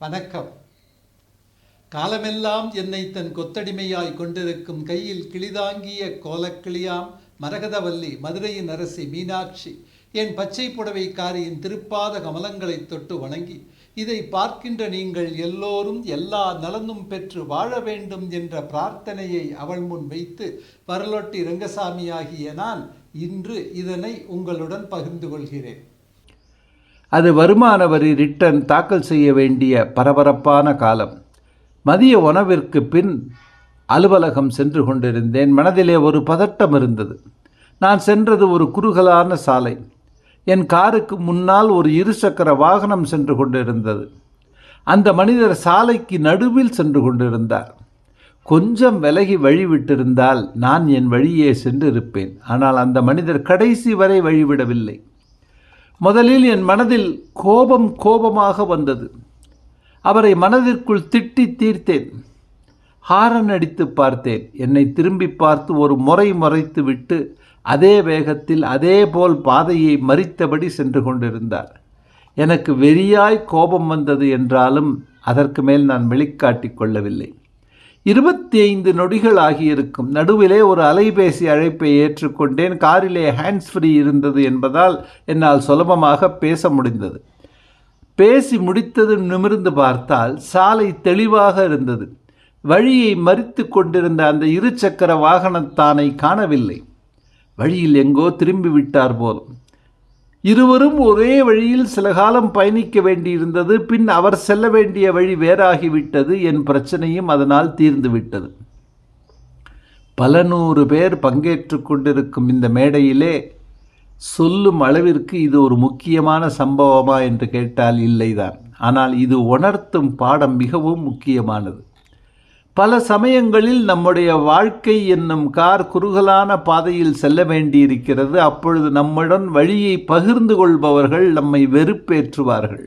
வணக்கம். காலமெல்லாம் என்னை தன் கொத்தடிமையாய் கொண்டிருக்கும் கையில் கிளிதாங்கிய கோலக்கிளியாம் மரகதவல்லி மதுரையின் அரசி மீனாட்சி என் பச்சை புடவைக்காரியின் திருப்பாத கமலங்களை தொட்டு வணங்கி, இதை பார்க்கின்ற நீங்கள் எல்லோரும் எல்லா நலனும் பெற்று வாழ வேண்டும் என்ற பிரார்த்தனையை அவள் முன் வைத்து பரலொட்டி ரங்கசாமியாகிய நான் இன்று இதனை உங்களுடன் பகிர்ந்து கொள்கிறேன். அது வருமான வரி ரிட்டர்ன் தாக்கல் செய்ய வேண்டிய பரபரப்பான காலம். மதிய உணவிற்கு பின் அலுவலகம் சென்று கொண்டிருந்தேன். மனதிலே ஒரு பதட்டம் இருந்தது. நான் சென்றது ஒரு குறுகலான சாலை. என் காருக்கு முன்னால் ஒரு இருசக்கர வாகனம் சென்று கொண்டிருந்தது. அந்த மனிதர் சாலைக்கு நடுவில் சென்று கொண்டிருந்தார். கொஞ்சம் விலகி வழிவிட்டிருந்தால் நான் என் வழியே சென்றிருப்பேன். ஆனால் அந்த மனிதர் கடைசி வரை வழிவிடவில்லை. முதலில் என் மனதில் கோபமாக வந்தது. அவரை மனதிற்குள் திட்டி தீர்த்தேன். ஹாரன் அடித்து பார்த்தேன். என்னை திரும்பி பார்த்து ஒரு முறைத்து விட்டு அதே வேகத்தில் அதே போல் பாதையை மறித்தபடி சென்று கொண்டிருந்தார். எனக்கு வெறியாய் கோபம் வந்தது என்றாலும் அதற்கு மேல் நான் வெளிக்காட்டிக் கொள்ளவில்லை. 25 நொடிகள் ஆகியிருக்கும். நடுவிலே ஒரு அலைபேசி அழைப்பை ஏற்றுக்கொண்டேன். காரிலே ஹேண்ட்ஸ் ஃப்ரீ இருந்தது என்பதால் என்னால் சுலபமாக பேச முடிந்தது. பேசி முடித்தது நிமிர்ந்து பார்த்தால் சாலை தெளிவாக இருந்தது. வழியை மறித்து கொண்டிருந்த அந்த இருசக்கர வாகனத்தானை காணவில்லை. வழியில் எங்கோ திரும்பி விட்டார் போல். இருவரும் ஒரே வழியில் சில காலம் பயணிக்க வேண்டியிருந்தது. பின் அவர் செல்ல வேண்டிய வழி வேறாகிவிட்டது. என் பிரச்சனையும் அதனால் தீர்ந்துவிட்டது. பல நூறு பேர் பங்கேற்று கொண்டிருக்கும் இந்த மேடையிலே சொல்லும் அளவிற்கு இது ஒரு முக்கியமான சம்பவமா என்று கேட்டால் இல்லைதான். ஆனால் இது உணர்த்தும் பாடம் மிகவும் முக்கியமானது. பல சமயங்களில் நம்முடைய வாழ்க்கை என்னும் கார் குறுகலான பாதையில் செல்ல வேண்டியிருக்கிறது. அப்பொழுது நம்முடன் வழியை பகிர்ந்து கொள்பவர்கள் நம்மை வெறுப்பேற்றுவார்கள்,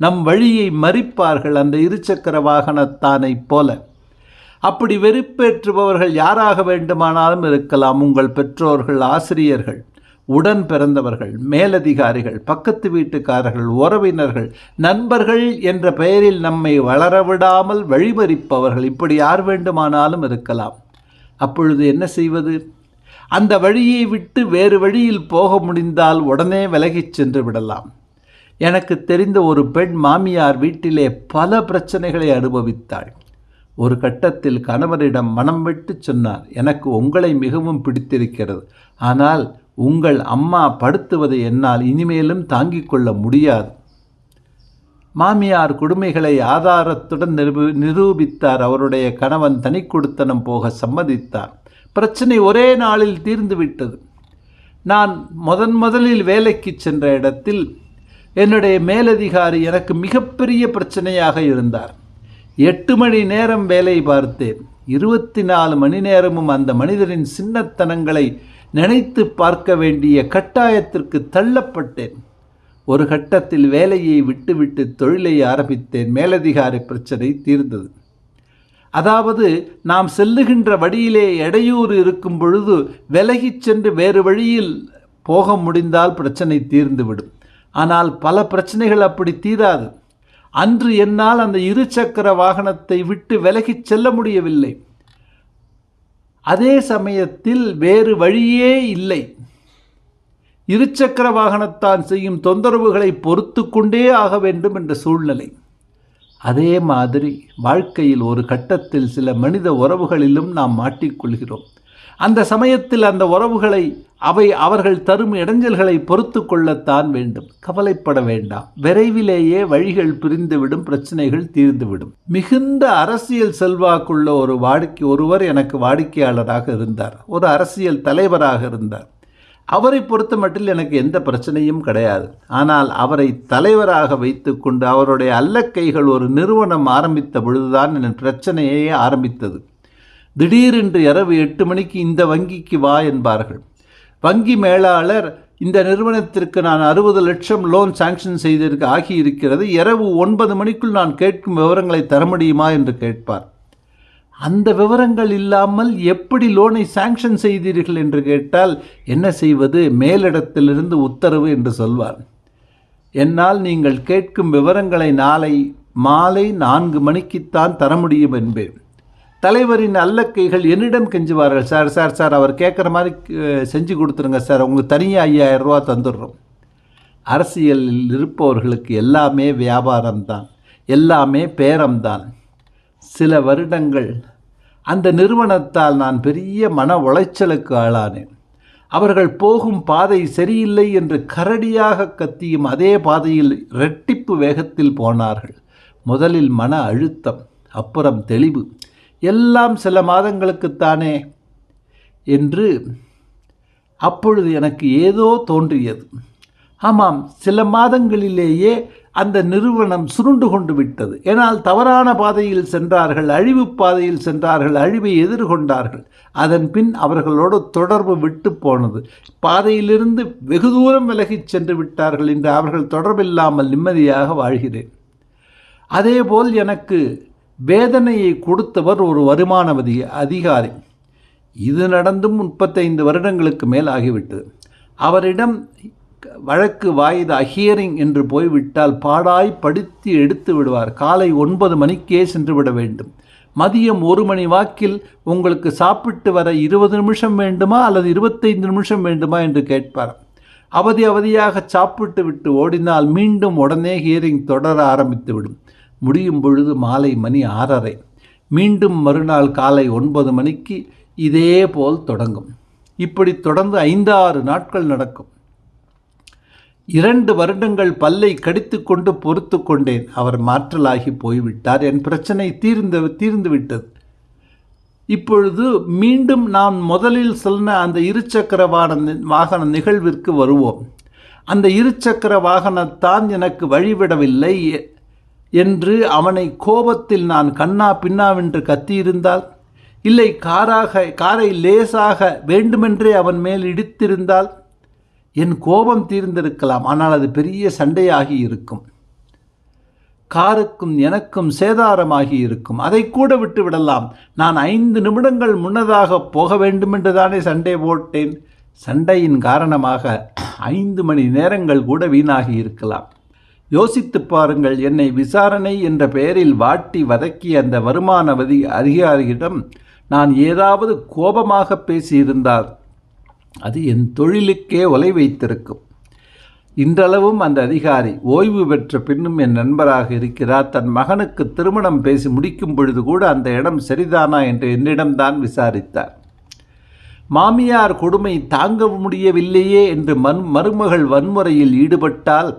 நம் வழியை மறிப்பார்கள். அந்த இருசக்கர வாகனத்தானை போல. அப்படி வெறுப்பேற்றுபவர்கள் யாராக வேண்டுமானாலும் இருக்கலாம். உங்கள் பெற்றோர்கள், ஆசிரியர்கள், உடன் பிறந்தவர்கள், மேலதிகாரிகள், பக்கத்து வீட்டுக்காரர்கள், உறவினர்கள், நண்பர்கள் என்ற பெயரில் நம்மை வளரவிடாமல் வழிமறிப்பவர்கள், இப்படி யார் வேண்டுமானாலும் இருக்கலாம். அப்பொழுது என்ன செய்வது? அந்த வழியை விட்டு வேறு வழியில் போக முடிந்தால் உடனே விலகிச் சென்று விடலாம். எனக்கு தெரிந்த ஒரு பெண் மாமியார் வீட்டிலே பல பிரச்சனைகளை அனுபவித்தாள். ஒரு கட்டத்தில் கணவரிடம் மனம் விட்டு சொன்னார், எனக்கு உங்களை மிகவும் பிடித்திருக்கிறது, ஆனால் உங்கள் அம்மா படுத்துவதை என்னால் இனிமேலும் தாங்கிக் கொள்ள முடியாது. மாமியார் கொடுமைகளை ஆதாரத்துடன் நிரூபித்தார். அவருடைய கணவன் தனி கொடுத்தனம் போக சம்மதித்தார். பிரச்சனை ஒரே நாளில் தீர்ந்துவிட்டது. நான் முதலில் வேலைக்கு சென்ற இடத்தில் என்னுடைய மேலதிகாரி எனக்கு மிகப்பெரிய பிரச்சனையாக இருந்தார். 8 மணி நேரம் வேலை பார்த்தேன். 24 மணி நேரமும் அந்த மனிதரின் சின்னத்தனங்களை நினைத்து பார்க்க வேண்டிய கட்டாயத்திற்கு தள்ளப்பட்டேன். ஒரு கட்டத்தில் வேலையை விட்டுவிட்டு தொழிலை ஆரம்பித்தேன். மேலதிகாரி பிரச்சனை தீர்ந்தது. அதாவது நாம் செல்லுகின்ற வழியிலே இடையூறு இருக்கும் பொழுது விலகிச் சென்று வேறு வழியில் போக முடிந்தால் பிரச்சனை தீர்ந்துவிடும். ஆனால் பல பிரச்சனைகள் அப்படி தீராது. அன்று என்னால் அந்த இருசக்கர வாகனத்தை விட்டு விலகிச் செல்ல முடியவில்லை. அதே சமயத்தில் வேறு வழியே இல்லை. இருசக்கர வாகனத்தான் செய்யும் தொந்தரவுகளை பொறுத்து கொண்டே ஆக வேண்டும் என்ற சூழ்நிலை. அதே மாதிரி வாழ்க்கையில் ஒரு கட்டத்தில் சில மனித உறவுகளிலும் நாம் மாட்டிக்கொள்கிறோம். அந்த சமயத்தில் அந்த உறவுகளை அவர்கள் தரும் இடைஞ்சல்களை பொறுத்து கொள்ளத்தான் வேண்டும். கவலைப்பட வேண்டாம். விரைவிலேயே வழிகள் பிரிந்துவிடும், பிரச்சனைகள் தீர்ந்துவிடும். மிகுந்த அரசியல் செல்வாக்குள்ள ஒருவர் எனக்கு வாடிக்கையாளராக இருந்தார். ஒரு அரசியல் தலைவராக இருந்தார். அவரை பொறுத்த மட்டில் எனக்கு எந்த பிரச்சனையும் கிடையாது. ஆனால் அவரை தலைவராக வைத்துக்கொண்டு அவருடைய அல்லக்கைகள் ஒரு நிறுவனம் ஆரம்பித்த பொழுதுதான் என் பிரச்சனையே ஆரம்பித்தது. திடீரென்று இரவு 8 மணிக்கு இந்த வங்கிக்கு வா என்பார்கள். வங்கி மேலாளர், இந்த நிறுவனத்திற்கு நான் 60 லட்சம் லோன் சாங்ஷன் ஆகியிருக்கிறது, இரவு 9 மணிக்குள் நான் கேட்கும் விவரங்களை தர முடியுமா என்று கேட்பார். அந்த விவரங்கள் இல்லாமல் எப்படி லோனை சாங்ஷன் செய்தீர்கள் என்று கேட்டால் என்ன செய்வது? மேலிடத்திலிருந்து உத்தரவு என்று சொல்வார். என்னால் நீங்கள் கேட்கும் விவரங்களை நாளை மாலை 4 மணிக்குத்தான் தர முடியும் என்பேன். தலைவரின் அல்லக்கைகள் என்னிடம் கெஞ்சுவார்கள். சார் சார் சார் அவர் கேட்குற மாதிரி செஞ்சு கொடுத்துருங்க சார், உங்களுக்கு தனியாக 5000 ரூபா தந்துடுறோம். அரசியலில் இருப்பவர்களுக்கு எல்லாமே வியாபாரம்தான், எல்லாமே பேரம்தான். சில வருடங்கள் அந்த நிறுவனத்தால் நான் பெரிய மன உளைச்சலுக்கு ஆளானேன். அவர்கள் போகும் பாதை சரியில்லை என்று கரடியாக கத்தியும் அதே பாதையில் இரட்டிப்பு வேகத்தில் போனார்கள். முதலில் மன அழுத்தம், அப்புறம் தெளிவு. எல்லாம் சில மாதங்களுக்குத்தானே என்று அப்பொழுது எனக்கு ஏதோ தோன்றியது. ஆமாம், சில மாதங்களிலேயே அந்த நிறுவனம் சுருண்டு கொண்டு விட்டது. ஏனால் தவறான பாதையில் சென்றார்கள், அழிவு பாதையில் சென்றார்கள், அழிவை எதிர்கொண்டார்கள். அதன் பின் அவர்களோடு தொடர்பு விட்டு போனது. பாதையிலிருந்து வெகு தூரம் விலகிச் சென்று விட்டார்கள். என்று அவர்கள் தொடர்பில்லாமல் நிம்மதியாக வாழ்கிறேன். அதேபோல் எனக்கு வேதனையை கொடுத்தவர் ஒரு வருமான அதிகாரி. இது நடந்தும் 35 வருடங்களுக்கு மேல் ஆகிவிட்டது. அவரிடம் வழக்கு வாய்தா ஹியரிங் என்று போய்விட்டால் பாடாய் படுத்தி எடுத்து விடுவார். காலை 9 மணிக்கே சென்று விட வேண்டும். மதியம் 1 மணி வாக்கில் உங்களுக்கு சாப்பிட்டு வர 20 நிமிஷம் வேண்டுமா அல்லது 25 நிமிஷம் வேண்டுமா என்று கேட்பார். அவதியாக சாப்பிட்டு விட்டு ஓடினால் மீண்டும் உடனே ஹியரிங் தொடர ஆரம்பித்துவிடும். முடியும் பொழுது மாலை மணி 6:30. மீண்டும் மறுநாள் காலை 9 மணிக்கு இதே போல் தொடங்கும். இப்படி தொடர்ந்து 5-6 நாட்கள் நடக்கும். 2 வருடங்கள் பல்லை கடித்து கொண்டு பொறுத்து கொண்டேன். அவர் மாற்றலாகி போய்விட்டார். என் பிரச்சனை தீர்ந்து விட்டது. இப்பொழுது மீண்டும் நான் முதலில் சொன்ன அந்த இருசக்கர வாகன நிகழ்விற்கு வருவோம். அந்த இருசக்கர வாகனத்தான் எனக்கு வழிவிடவில்லை என்று அவனை கோபத்தில் நான் கண்ணா பின்னாவென்று கத்தியிருந்தால், இல்லை காரை லேசாக வேண்டுமென்றே அவன் மேல் இடித்திருந்தால் என் கோபம் தீர்ந்திருக்கலாம். ஆனால் அது பெரிய சண்டையாகி இருக்கும். காருக்கும் எனக்கும் சேதாரமாகி இருக்கும். அதை கூட விட்டு விடலாம். நான் 5 நிமிடங்கள் முன்னதாக போக வேண்டுமென்று தானே சண்டை போட்டேன். சண்டையின் காரணமாக 5 மணி நேரங்கள் கூட வீணாகி இருக்கலாம். யோசித்து பாருங்கள். என்னை விசாரணை என்ற பெயரில் வாட்டி வதக்கிய அந்த வருமான அதிகாரியிடம் நான் ஏதாவது கோபமாக பேசியிருந்தால் அது என் தொழிலுக்கே ஒலை வைத்திருக்கும். இன்றளவும் அந்த அதிகாரி ஓய்வு பெற்ற பின்னும் என் நண்பராக இருக்கிறார். தன் மகனுக்கு திருமணம் பேசி முடிக்கும் பொழுது கூட அந்த இடம் சரிதானா என்று என்னிடம்தான் விசாரித்தார். மாமியார் கொடுமை தாங்க முடியவில்லையே என்று மருமகள் வன்முறையில் ஈடுபட்டால்,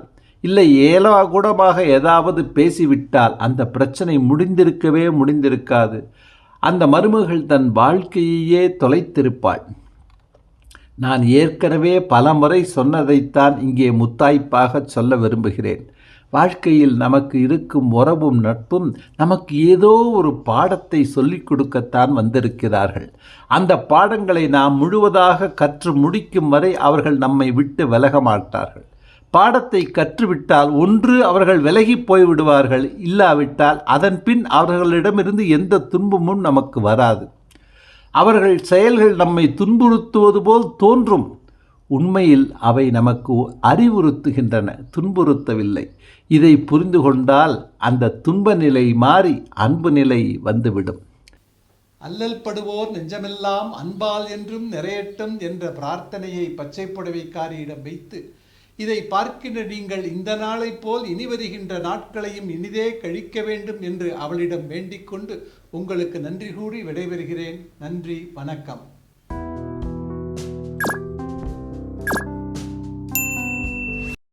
இல்லை ஏலாகூடமாக ஏதாவது பேசிவிட்டால் அந்த பிரச்சனை முடிந்திருக்காது. அந்த மருமகள் தன் வாழ்க்கையையே தொலைத்திருப்பாள். நான் ஏற்கனவே பலமுறை சொன்னதைத்தான் இங்கே முத்தாய்ப்பாக சொல்ல விரும்புகிறேன். வாழ்க்கையில் நமக்கு இருக்கும் உறவும் நட்பும் நமக்கு ஏதோ ஒரு பாடத்தை சொல்லிக் கொடுக்கத்தான் வந்திருக்கிறார்கள். அந்த பாடங்களை நாம் முழுவதாக கற்று முடிக்கும் வரை அவர்கள் நம்மை விட்டு விலக மாட்டார்கள். பாடத்தை கற்றுவிட்டால் ஒன்று அவர்கள் விலகி போய்விடுவார்கள், இல்லாவிட்டால் அதன் பின் அவர்களிடமிருந்து எந்த துன்பமும் நமக்கு வராது. அவர்கள் செயல்கள் நம்மை துன்புறுத்துவது போல் தோன்றும். உண்மையில் அவை நமக்கு அறிவுறுத்துகின்றன, துன்புறுத்தவில்லை. இதை புரிந்து கொண்டால் அந்த துன்ப நிலை மாறி அன்பு நிலை வந்துவிடும். அல்லல் படுவோர் நெஞ்சமெல்லாம் அன்பால் என்றும் நிறையட்டும் என்ற பிரார்த்தனையை பச்சை புடவைக்காரியிடம் வைத்து, இதை பார்க்கின்ற நீங்கள் இந்த நாளை போல் இனி வருகின்ற நாட்களையும் இனிதே கழிக்க வேண்டும் என்று அவளிடம் வேண்டிக் கொண்டு உங்களுக்கு நன்றி கூறி விடைபெறுகிறேன். நன்றி, வணக்கம்.